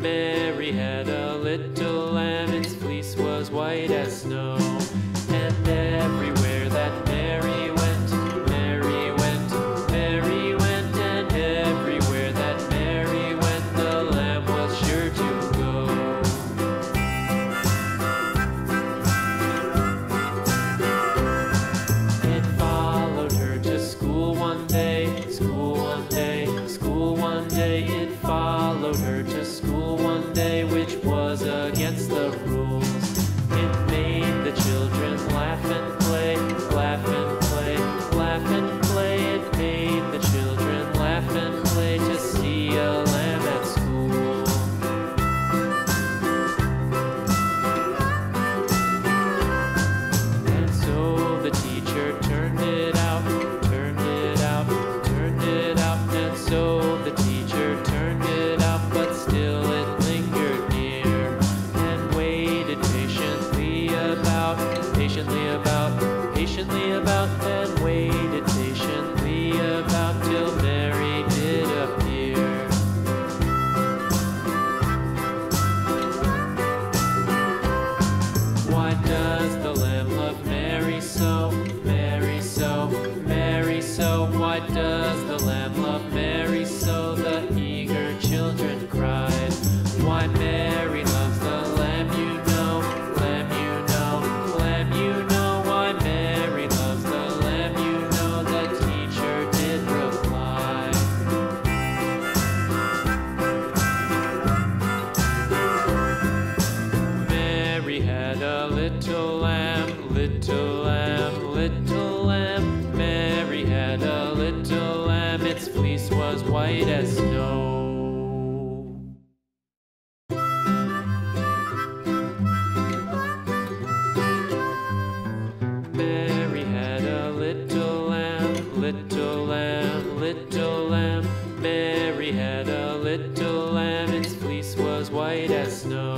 Mary had a little lamb, its fleece was white as snow. And everywhere that Mary went, Mary went, Mary went, and everywhere that Mary went, the lamb was sure to go. It followed her to school one day, school one day, school one day. It followed her to school one day, which was against the rules. It made the children laugh and play, laugh and play, laugh and play. It made the children laugh and play to see a lamb at school. And so the teacher turned it out, turned it out, turned it out. And so the teacher turned it out, but still it lingered near and waited patiently about, patiently about, patiently about, and waited patiently about till Mary did appear. Why does the lamb love Mary so, Mary so, Mary so? Why does the lamb love Mary so? The eager children cried. Why Mary loves the lamb, you know, lamb, you know, lamb, you know. Why Mary loves the lamb, you know, the teacher did reply. Mary had a little lamb, little lamb, little lamb. Mary had a little lamb, its fleece was white as snow. Mary had a little lamb, little lamb, little lamb. Mary had a little lamb, its fleece was white as snow.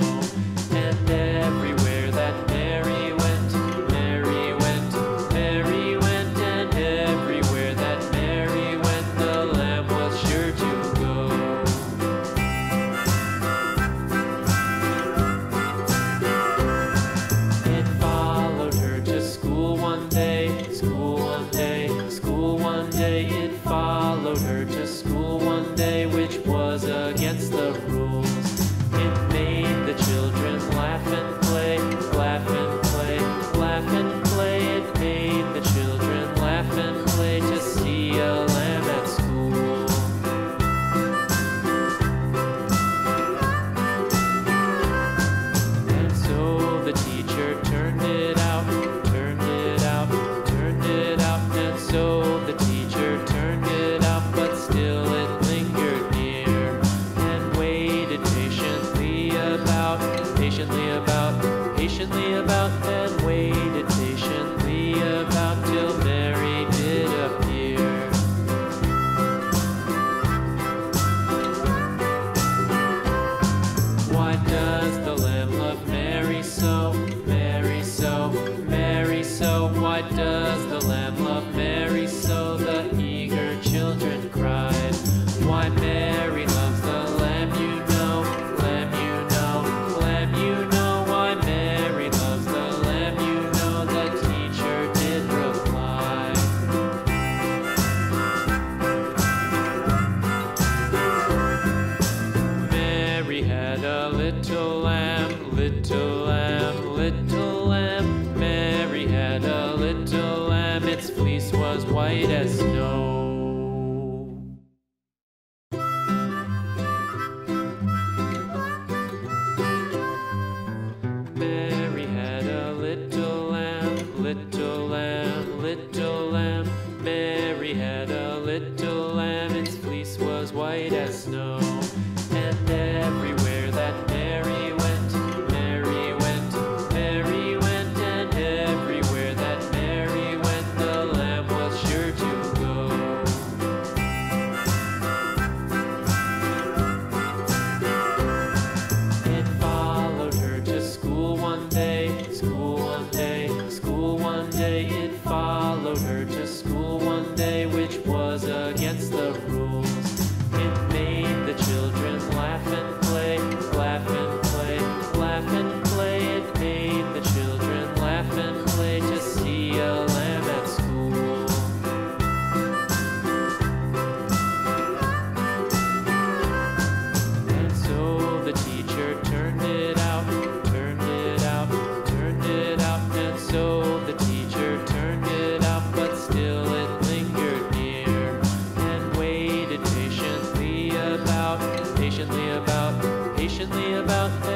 And everywhere that Mary went, Mary went, Mary went, and everywhere that Mary went, the lamb was sure to go. It followed her to school one day, school one day, school one day. It followed her to school one day, which was against the rules. It made the children laugh and play, laugh and play, laugh and play. It made the children laugh and play to see a lamb at school. And so the teacher turned it out, turned it out, turned it out. And so the teacher turned it out, but still it lingered near and waited patiently about, patiently about, patiently about, and waited patiently about till Mary did appear. Why does the lamb love Mary so, Mary so, Mary so? Why does the lamb love Mary so? The eager children cried. Why Mary loves the lamb, you know, lamb, you know, lamb, you know. Why Mary loves the lamb, about